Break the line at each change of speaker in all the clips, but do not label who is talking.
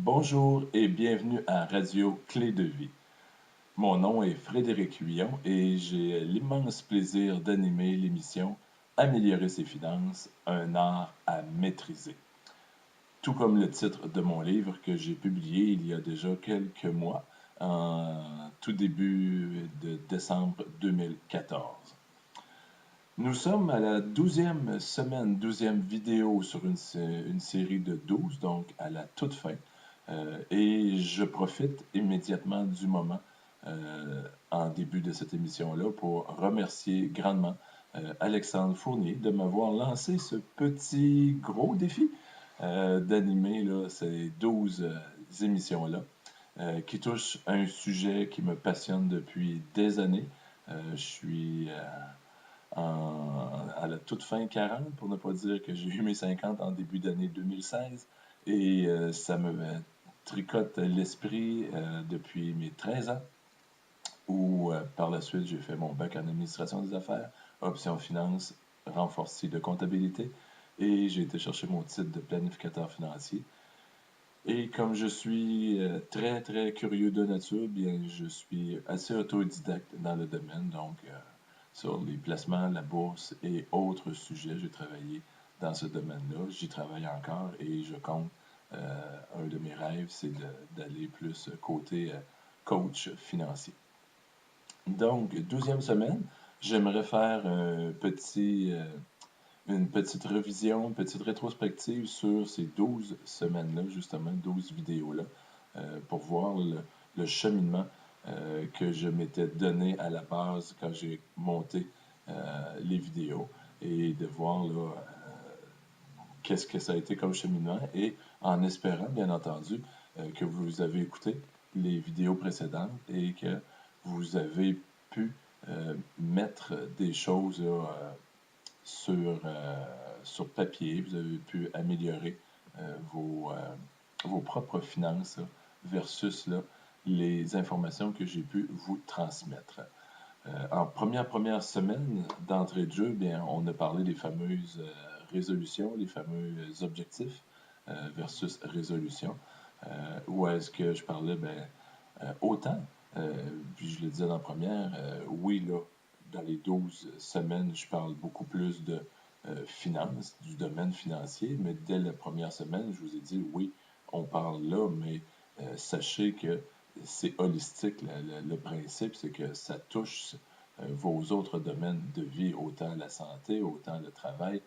Bonjour et bienvenue à Radio Clé de vie. Mon nom est Frédéric Huillon et j'ai l'immense plaisir d'animer l'émission Améliorer ses finances, un art à maîtriser. Tout comme le titre de mon livre que j'ai publié il y a déjà quelques mois, en tout début de décembre 2014. Nous sommes à la 12e semaine, 12e vidéo sur une série de 12, donc à la toute fin. Et je profite immédiatement du moment en début de cette émission-là pour remercier grandement Alexandre Fournier de m'avoir lancé ce petit gros défi d'animer ces 12 émissions-là qui touchent à un sujet qui me passionne depuis des années. Je suis à la toute fin 40, pour ne pas dire que j'ai eu mes 50 en début d'année 2016. Et ça me tricote l'esprit depuis mes 13 ans, où par la suite j'ai fait mon bac en administration des affaires, option finance, renforcée de comptabilité, et j'ai été chercher mon titre de planificateur financier. Et comme je suis très, très curieux de nature, bien, je suis assez autodidacte dans le domaine. Donc, sur les placements, la bourse et autres sujets, j'ai travaillé dans ce domaine-là. J'y travaille encore et je compte, un de mes rêves, c'est d'aller plus côté coach financier. Donc, 12e semaine, j'aimerais faire une petite révision, une petite rétrospective sur ces 12 semaines-là, justement, 12 vidéos-là, pour voir le cheminement que je m'étais donné à la base quand j'ai monté les vidéos et de voir là, qu'est-ce que ça a été comme cheminement et en espérant, bien entendu, que vous avez écouté les vidéos précédentes et que vous avez pu mettre des choses là, sur papier, vous avez pu améliorer vos propres finances là, versus là, les informations que j'ai pu vous transmettre. En première semaine d'entrée de jeu, bien, on a parlé des fameuses résolutions, les fameux objectifs versus résolutions. Où est-ce que je parlais, bien, autant, puis je le disais dans la première, oui, là, dans les 12 semaines, je parle beaucoup plus de finances, du domaine financier, mais dès la première semaine, je vous ai dit, oui, on parle là, mais sachez que c'est holistique. Le principe, c'est que ça touche vos autres domaines de vie, autant la santé, autant le travail,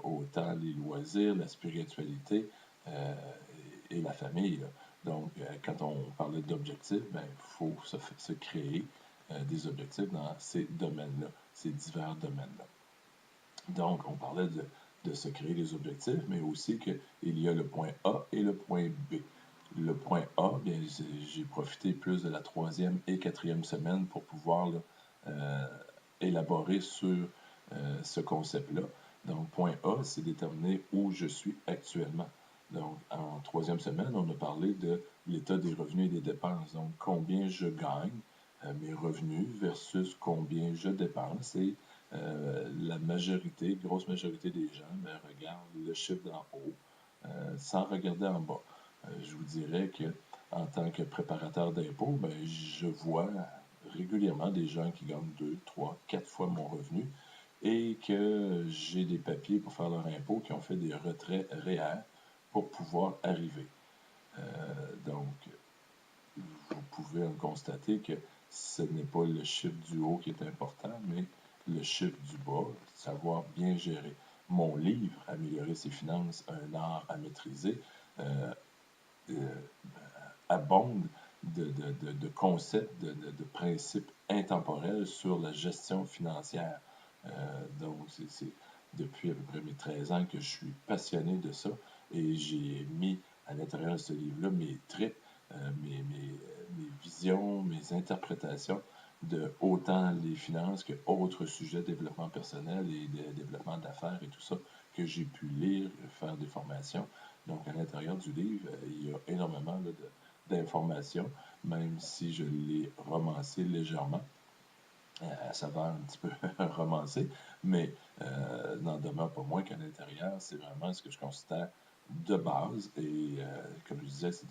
autant les loisirs, la spiritualité et la famille, là. Donc, quand on parlait d'objectifs, ben, il faut se créer des objectifs dans ces domaines-là, ces divers domaines-là. Donc, on parlait de se créer des objectifs, mais aussi qu'il y a le point A et le point B. Le point A, bien, j'ai profité plus de la 3e et 4e semaine pour pouvoir là, élaborer sur ce concept-là. Donc, point A, c'est déterminer où je suis actuellement. Donc, en 3e semaine, on a parlé de l'état des revenus et des dépenses. Donc, combien je gagne, mes revenus versus combien je dépense. Et la majorité, grosse majorité des gens, ben, regardent le chiffre d'en haut sans regarder en bas. Je vous dirais que en tant que préparateur d'impôts, ben, je vois régulièrement des gens qui gagnent 2, 3, 4 fois mon revenu et que j'ai des papiers pour faire leur impôt qui ont fait des retraits réels pour pouvoir arriver. Donc, vous pouvez en constater que ce n'est pas le chiffre du haut qui est important, mais le chiffre du bas, savoir bien gérer. Mon livre, Améliorer ses finances, un art à maîtriser, euh, abonde de concepts, de principes intemporels sur la gestion financière. Donc, c'est depuis à peu près mes 13 ans que je suis passionné de ça et j'ai mis à l'intérieur de ce livre-là mes tripes, mes visions, mes interprétations de autant les finances que autres sujets de développement personnel et de développement d'affaires et tout ça que j'ai pu lire, faire des formations. Donc, à l'intérieur du livre, il y a énormément d'informations, même si je l'ai romancé légèrement, à saveur un petit peu romancée, mais n'en demeure pas moins qu'à l'intérieur, c'est vraiment ce que je considère de base. Et comme je disais, c'est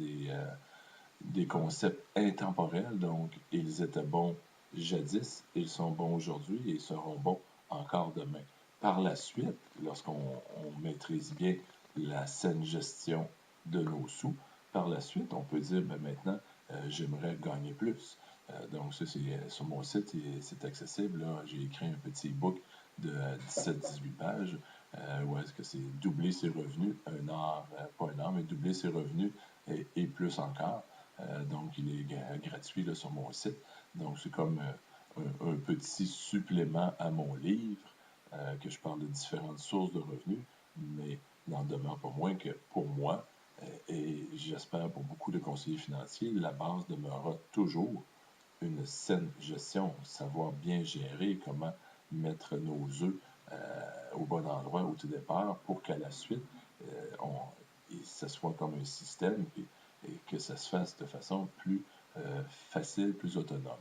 des concepts intemporels, donc ils étaient bons jadis, ils sont bons aujourd'hui et ils seront bons encore demain. Par la suite, lorsqu'on maîtrise bien la saine gestion de nos sous, par la suite, on peut dire, ben maintenant, j'aimerais gagner plus. Donc ça, c'est sur mon site, c'est accessible. J'ai écrit un petit e-book de 17-18 pages où est-ce que c'est doubler ses revenus, pas un an, mais doubler ses revenus et plus encore. Donc, il est gratuit là, sur mon site. Donc, c'est comme un petit supplément à mon livre que je parle de différentes sources de revenus, mais n'en demeure pas moins que pour moi, et j'espère pour beaucoup de conseillers financiers, la base demeurera toujours une saine gestion, savoir bien gérer, comment mettre nos œufs au bon endroit au tout départ pour qu'à la suite, ça soit comme un système et que ça se fasse de façon plus facile, plus autonome.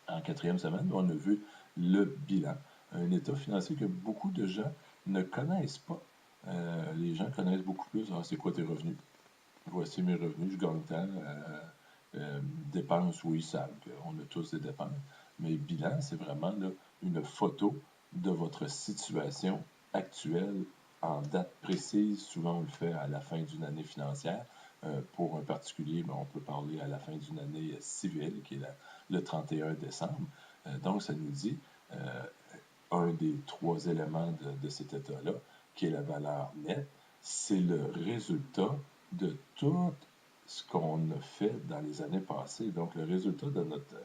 En quatrième semaine, on a vu le bilan, un état financier que beaucoup de gens ne connaissent pas. Les gens connaissent beaucoup plus, c'est quoi tes revenus? Voici mes revenus, je gagne tant. Dépenses, oui, ils savent qu'on a tous des dépenses. Mais bilan, c'est vraiment là, une photo de votre situation actuelle en date précise. Souvent, on le fait à la fin d'une année financière. Pour un particulier, ben, on peut parler à la fin d'une année civile, qui est le 31 décembre. Donc, ça nous dit un des trois éléments de cet état-là, qui est la valeur nette, c'est le résultat de tout ce qu'on a fait dans les années passées. Donc, le résultat de notre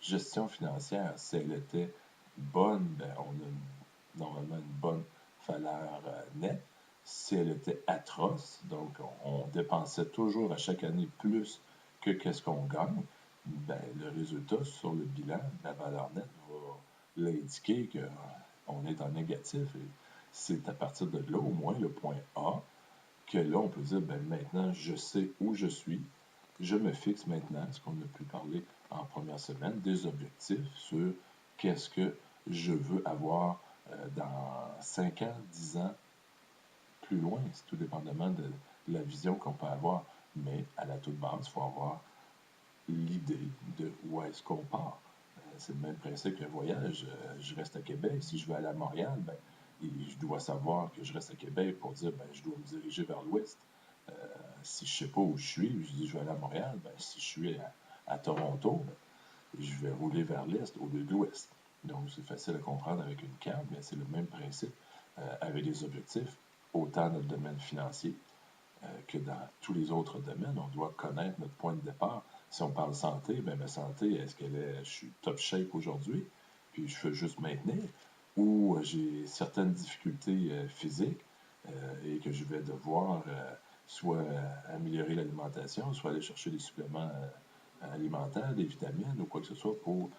gestion financière, si elle était bonne, ben, on a normalement une bonne valeur nette. Si elle était atroce, donc on dépensait toujours à chaque année plus que qu'est-ce qu'on gagne, ben, le résultat sur le bilan, la valeur nette, va l'indiquer qu'on est en négatif. Et c'est à partir de là, au moins le point A, que là, on peut dire, ben maintenant, je sais où je suis. Je me fixe maintenant, ce qu'on a pu parler en première semaine, des objectifs sur qu'est-ce que je veux avoir dans 5 ans, 10 ans, plus loin. C'est tout dépendamment de la vision qu'on peut avoir. Mais à la toute base, il faut avoir l'idée de où est-ce qu'on part. C'est le même principe qu'un voyage. Je reste à Québec. Si je veux aller à Montréal, ben, je dois savoir que je reste à Québec pour dire ben, je dois me diriger vers l'ouest. Si je ne sais pas où je suis, je dis je vais aller à Montréal. Ben, si je suis à Toronto, ben, je vais rouler vers l'est au lieu de l'ouest. Donc, c'est facile à comprendre avec une carte, mais c'est le même principe avec des objectifs, autant dans le domaine financier que dans tous les autres domaines. On doit connaître notre point de départ. Si on parle santé, bien, ma santé, est-ce je suis top shape aujourd'hui, puis je veux juste maintenir, ou j'ai certaines difficultés physiques et que je vais devoir soit améliorer l'alimentation, soit aller chercher des suppléments alimentaires, des vitamines ou quoi que ce soit pour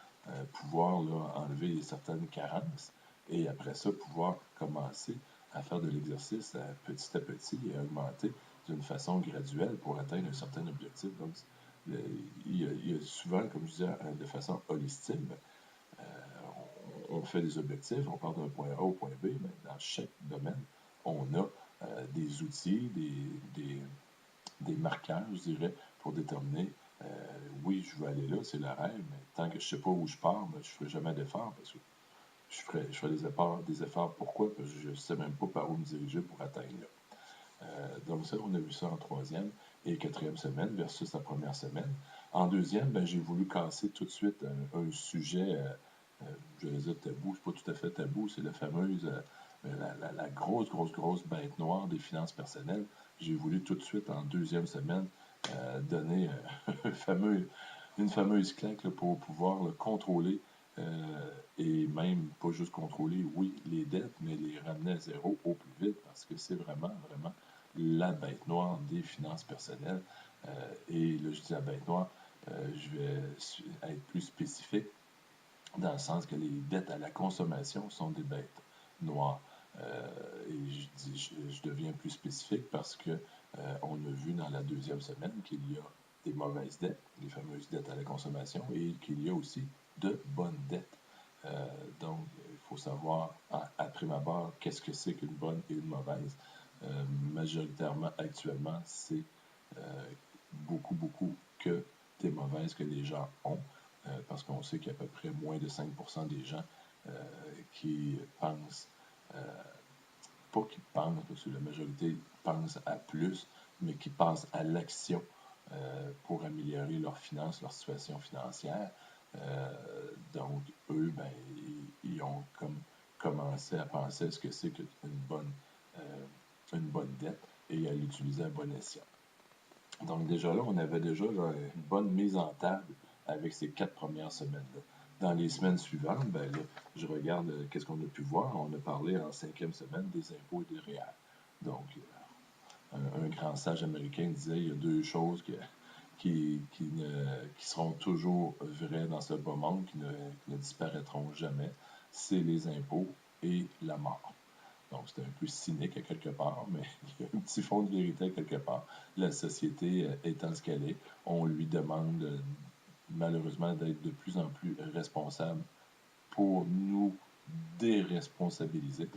pouvoir là, enlever certaines carences et après ça, pouvoir commencer à faire de l'exercice petit à petit et à augmenter d'une façon graduelle pour atteindre un certain objectif. Donc, il y a souvent, comme je disais, de façon holistique, euh, on fait des objectifs, on part d'un point A au point B, mais dans chaque domaine, on a des outils, des marqueurs, je dirais, pour déterminer, oui, je veux aller là, c'est le rêve, mais tant que je ne sais pas où je pars, ben, je ne ferai jamais d'efforts parce que je ferai des efforts. Pourquoi? Parce que je ne sais même pas par où me diriger pour atteindre là. Donc ça, on a vu ça en troisième et quatrième semaine versus la première semaine. En deuxième, ben, j'ai voulu casser tout de suite un sujet, je vais dire tabou, c'est pas tout à fait tabou, c'est la fameuse, la grosse, grosse, grosse bête noire des finances personnelles. J'ai voulu tout de suite en deuxième semaine donner une fameuse claque là, pour pouvoir là, contrôler et même pas juste contrôler, oui, les dettes, mais les ramener à zéro au plus vite parce que c'est vraiment, vraiment la bête noire des finances personnelles. Et là, je dis la bête noire, je vais être plus spécifique dans le sens que les dettes à la consommation sont des bêtes noires. Et je deviens plus spécifique parce que on a vu dans la deuxième semaine qu'il y a des mauvaises dettes, les fameuses dettes à la consommation, et qu'il y a aussi de bonnes dettes. Donc, il faut savoir, à prime abord, qu'est-ce que c'est qu'une bonne et une mauvaise. majoritairement actuellement, c'est beaucoup que des mauvaises que les gens ont, parce qu'on sait qu'il y a à peu près moins de 5% des gens qui pensent, pas qui pensent, parce que la majorité pense à plus, mais qui passent à l'action pour améliorer leurs finances, leur situation financière. Donc, eux, ben, ils ont comme commencé à penser à ce que c'est une bonne dette et à l'utiliser à bon escient. Donc déjà là, on avait déjà là, une bonne mise en table avec ces 4 premières semaines-là. Dans les semaines suivantes, ben là, je regarde qu'est-ce qu'on a pu voir. On a parlé en 5e semaine des impôts et des REER. Donc, un grand sage américain disait il y a deux choses qui seront toujours vraies dans ce beau monde, qui ne disparaîtront jamais. C'est les impôts et la mort. Donc, c'est un peu cynique à quelque part, mais il y a un petit fond de vérité à quelque part. La société étant ce qu'elle est, on lui demande malheureusement d'être de plus en plus responsable pour nous déresponsabiliser.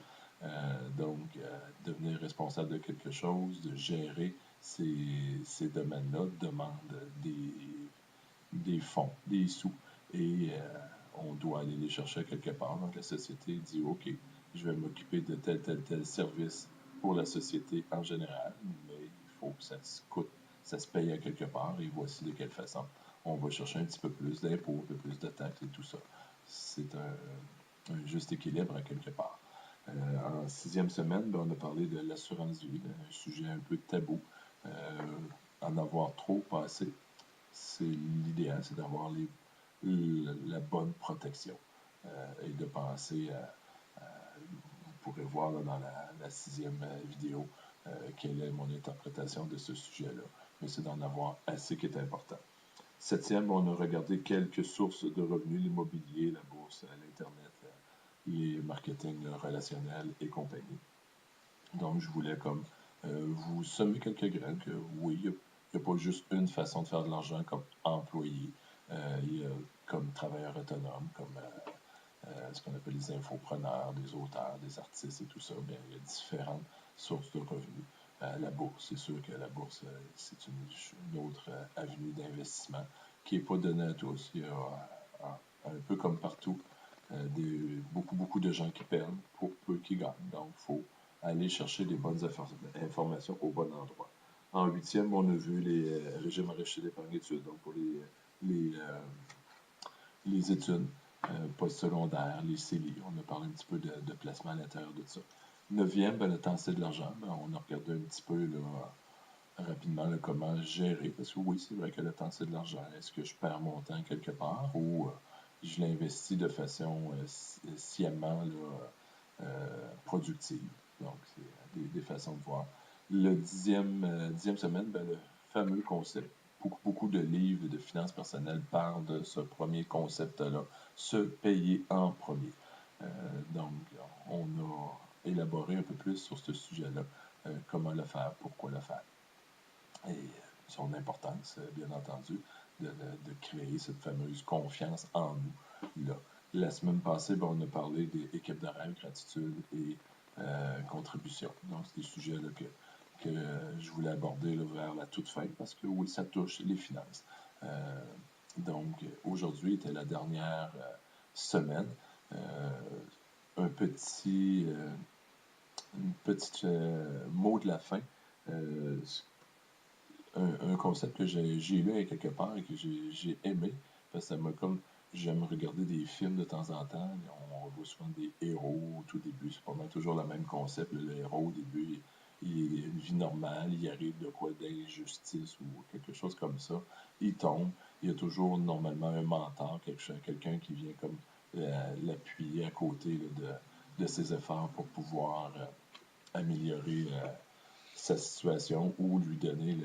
Devenir responsable de quelque chose, de gérer ces domaines-là demande des fonds, des sous. Et on doit aller les chercher quelque part. Donc la société dit, OK, je vais m'occuper de tel service pour la société en général, mais il faut que ça se coûte, ça se paye à quelque part, et voici de quelle façon. On va chercher un petit peu plus d'impôts, un peu plus de taxes et tout ça. C'est un juste équilibre à quelque part. En 6e semaine, ben, on a parlé de l'assurance vie, un sujet un peu tabou. En avoir trop passé, c'est l'idéal, c'est d'avoir la bonne protection et de penser vous pourrez voir là, dans la 6e vidéo quelle est mon interprétation de ce sujet-là. Mais c'est d'en avoir assez qui est important. 7e, on a regardé quelques sources de revenus, l'immobilier, la bourse, l'Internet, les marketing relationnels et compagnie. Donc, je voulais comme vous semer quelques graines que oui, il n'y a pas juste une façon de faire de l'argent comme employé. Il y a comme travailleur autonome, comme ce qu'on appelle les infopreneurs, des auteurs, des artistes et tout ça. Bien, il y a différentes sources de revenus. La bourse, c'est sûr que la bourse, c'est une autre avenue d'investissement qui n'est pas donnée à tous. Il y a un peu comme partout beaucoup de gens qui perdent pour peu qui gagnent. Donc, il faut aller chercher les bonnes informations au bon endroit. En 8e, on a vu les régimes enrichis d'épargne études, donc pour les études postsecondaires, les CELI. On a parlé un petit peu de placement à l'intérieur de ça. 9e, ben, le temps c'est de l'argent. Ben, on a regardé un petit peu là, rapidement là, comment gérer, parce que oui, c'est vrai que le temps c'est de l'argent. Est-ce que je perds mon temps quelque part ou je l'investis de façon sciemment là, productive? Donc, c'est des façons de voir. Le 10e semaine, ben, le fameux concept. Beaucoup de livres de finances personnelles parlent de ce premier concept-là, se payer en premier. Donc, on a élaboré un peu plus sur ce sujet-là, comment le faire, pourquoi le faire. Et son importance, bien entendu, de créer cette fameuse confiance en nous. Là. La semaine passée, ben, on a parlé des équipes de rêve, gratitude et contribution. Donc, c'est des sujets là, que je voulais aborder là, vers la toute fin parce que oui, ça touche les finances. Donc, aujourd'hui était la dernière semaine. Un petit mot de la fin. Un concept que j'ai lu quelque part et que j'ai aimé, parce que ça m'a comme, j'aime regarder des films de temps en temps, on voit souvent des héros au tout début, c'est pas mal toujours le même concept, le héros au début, il a une vie normale, il arrive de quoi d'injustice ou quelque chose comme ça, il tombe, il y a toujours normalement un mentor, quelqu'un qui vient comme l'appuyer à côté là, de ses efforts pour pouvoir améliorer sa situation ou lui donner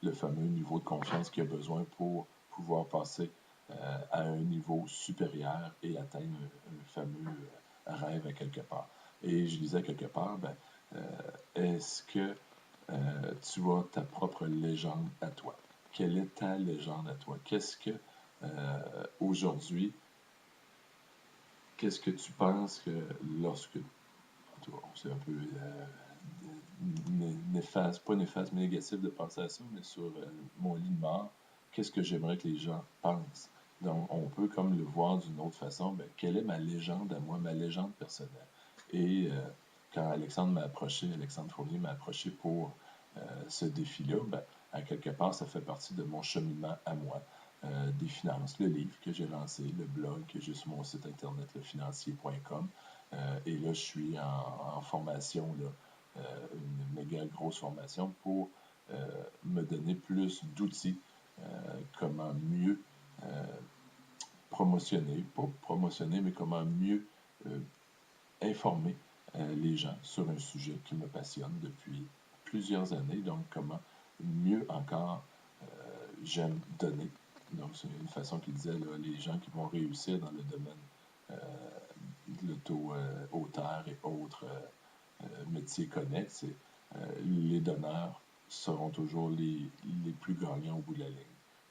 le fameux niveau de confiance qu'il a besoin pour pouvoir passer à un niveau supérieur et atteindre un fameux rêve à quelque part. Et je disais quelque part, ben, est-ce que tu as ta propre légende à toi? Quelle est ta légende à toi? Qu'est-ce que aujourd'hui, qu'est-ce que tu penses que lorsque c'est un peu néfaste, pas néfaste, mais négatif de penser à ça, mais sur mon lit de mort, qu'est-ce que j'aimerais que les gens pensent? Donc, on peut comme le voir d'une autre façon, ben, quelle est ma légende à moi, ma légende personnelle? Et quand Alexandre Fournier m'a approché pour ce défi-là, ben, à quelque part, ça fait partie de mon cheminement à moi. Des finances, le livre que j'ai lancé, le blog que j'ai sur mon site internet, lefinancier.com. Et là, je suis en formation, là, une méga grosse formation pour me donner plus d'outils, comment mieux promotionner, pas promotionner, mais comment mieux euh, informer les gens sur un sujet qui me passionne depuis plusieurs années. Donc, comment mieux encore j'aime donner. Donc, c'est une façon qu'il disait, là, les gens qui vont réussir dans le domaine de l'auto-auteur et autres métiers connexes, c'est les donneurs seront toujours les plus gagnants au bout de la ligne.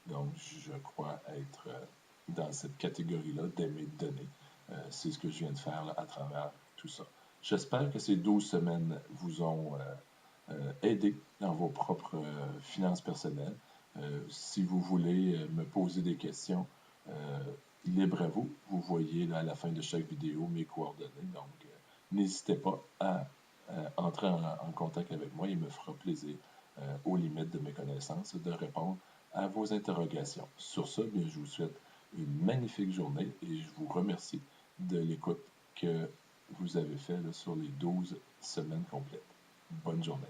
Donc, je crois être dans cette catégorie-là d'aimer donner. C'est ce que je viens de faire là, à travers tout ça. J'espère que ces 12 semaines vous ont aidé dans vos propres finances personnelles. Si vous voulez me poser des questions, libre à vous. Vous voyez là, à la fin de chaque vidéo mes coordonnées. Donc, n'hésitez pas à entrer en contact avec moi. Il me fera plaisir, aux limites de mes connaissances, de répondre à vos interrogations. Sur ce, bien, je vous souhaite une magnifique journée et je vous remercie de l'écoute que vous avez fait là, sur les 12 semaines complètes. Bonne journée.